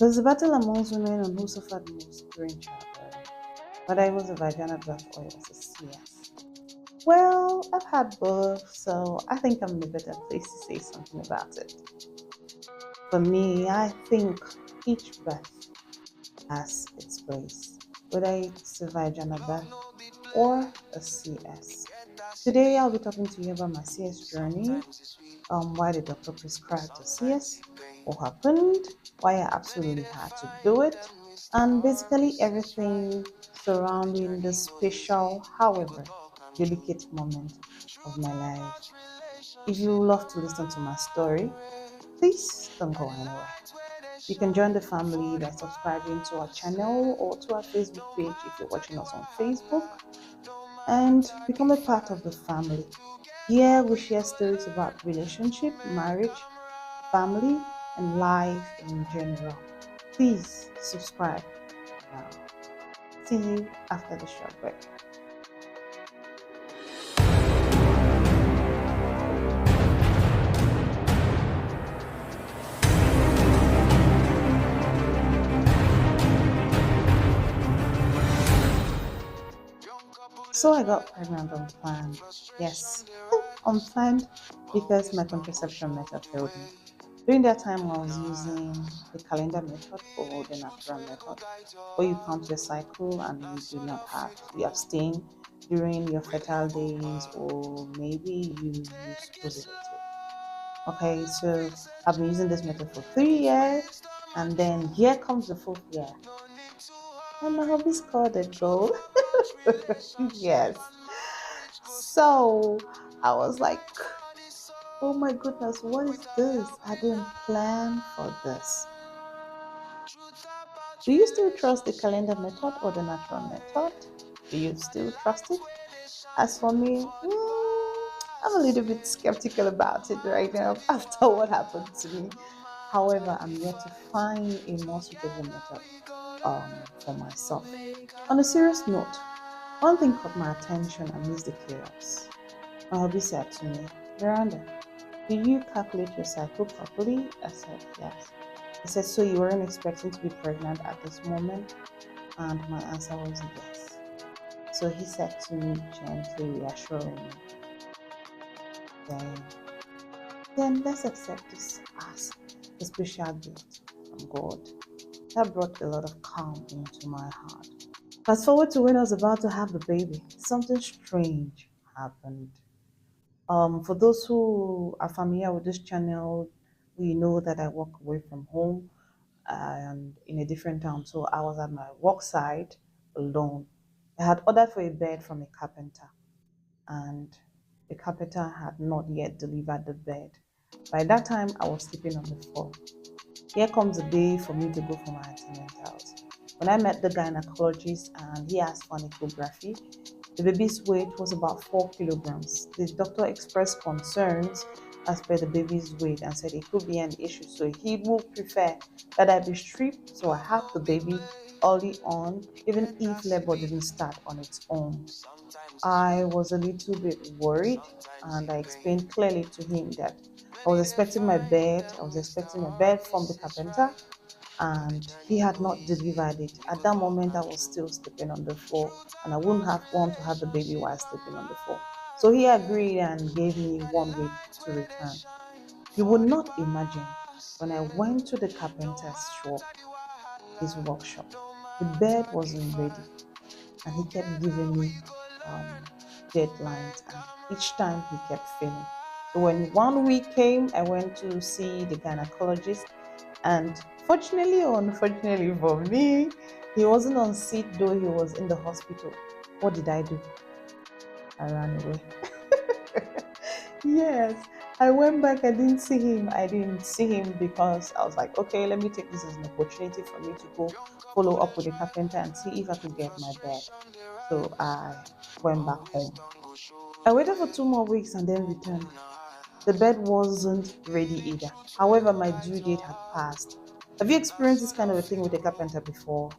There's a battle amongst women on who suffered most during childbirth, whether it was a vaginal birth or it was a CS. Well, I've had both, so I think I'm in a better place to say something about it. For me, I think each birth has its place, whether it's a vaginal birth or a CS. Today, I'll be talking to you about my CS journey, why the doctor prescribed a CS, what happened, why I absolutely had to do it, and basically everything surrounding this special, however, delicate moment of my life. If you love to listen to my story, please don't go anywhere. You can join the family by subscribing to our channel or to our Facebook page if you're watching us on Facebook and become a part of the family. Here we share stories about relationship, marriage, family, and life in general. Please subscribe now. See you after the short break. So I got pregnant unplanned. Yes, unplanned because my contraception method failed me. During that time, I was using the calendar method or the natural method, where you count your cycle and you abstain during your fertile days, or maybe you use preservative. Okay, so I've been using this method for 3 years, and then here comes the fourth year, and my hobby's called a goal. Yes. So I was like, oh my goodness, what is this? I didn't plan for this. Do you still trust the calendar method or the natural method? Do you still trust it? As for me, I'm a little bit skeptical about it right now after what happened to me. However, I'm yet to find a more suitable method for myself. On a serious note, one thing caught my attention amidst the chaos. My hubby said to me, Miranda, do you calculate your cycle properly? I said, yes. He said, so you weren't expecting to be pregnant at this moment? And my answer was yes. So he said to me, gently reassuring me, saying, then let's accept this as a special gift from God. That brought a lot of calm into my heart. Fast forward to when I was about to have the baby, something strange happened. For those who are familiar with this channel, we know that I work away from home and in a different town. So I was at my work site alone. I had ordered for a bed from a carpenter, and the carpenter had not yet delivered the bed. By that time, I was sleeping on the floor. Here comes the day for me to go for my antenatals. When I met the gynecologist and he asked for an ecography, the baby's weight was about 4 kilograms. The doctor expressed concerns as per the baby's weight and said it could be an issue. So he would prefer that I be stripped so I have the baby early on, even if labor didn't start on its own. I was a little bit worried and I explained clearly to him that I was expecting a bed from the carpenter and he had not delivered it. At that moment, I was still sleeping on the floor and I wouldn't have want to have the baby while sleeping on the floor. So he agreed and gave me 1 week to return. You would not imagine when I went to the carpenter's shop, his workshop, the bed wasn't ready and he kept giving me um, deadlines and each time he kept failing. So when 1 week came, I went to see the gynecologist and fortunately or unfortunately for me, he wasn't on sick though he was in the hospital. What did I do? I ran away. Yes, I went back. I didn't see him. I didn't see him because I was like, okay, let me take this as an opportunity for me to go follow up with the carpenter and see if I could get my bed. So I went back home. I waited for 2 more weeks and then returned. The bed wasn't ready either. However, my due date had passed. Have you experienced this kind of a thing with a carpenter before?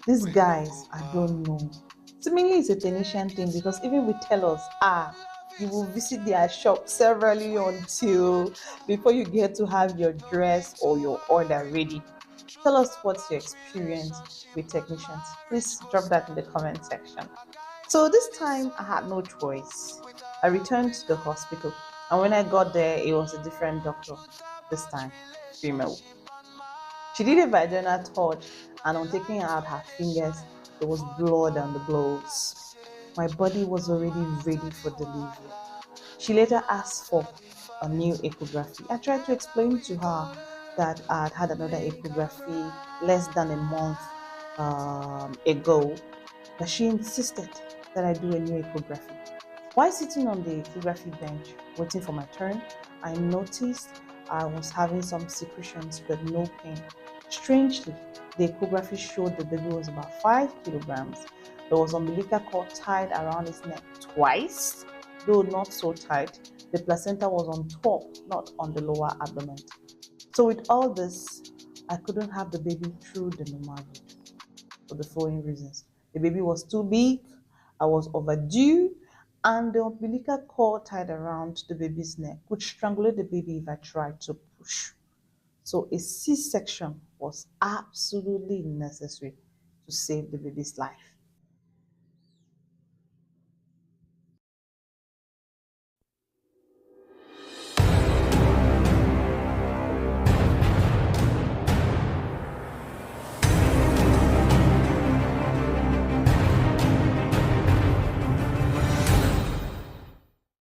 These guys, I don't know. Seemingly it's a Tenetian thing because even we tell us, you will visit their shop severally until before you get to have your dress or your order ready. Tell us what's your experience with technicians. Please drop that in the comment section. So this time I had no choice. I returned to the hospital, and when I got there, it was a different doctor, this time female. She did a vaginal touch, and on taking out her fingers, there was blood on the gloves. My body was already ready for delivery. She later asked for a new echography. I tried to explain to her that I had had another echography less than a month ago, but she insisted that I do a new echography. While sitting on the echography bench waiting for my turn, I noticed I was having some secretions but no pain. Strangely, the ecography showed the baby was about 5 kilograms. There was umbilical cord tied around his neck twice, though not so tight. The placenta was on top, not on the lower abdomen. So, with all this, I couldn't have the baby through the normal route for the following reasons. The baby was too big, I was overdue, and the umbilical cord tied around the baby's neck could strangulate the baby if I tried to push. So a C-section was absolutely necessary to save the baby's life.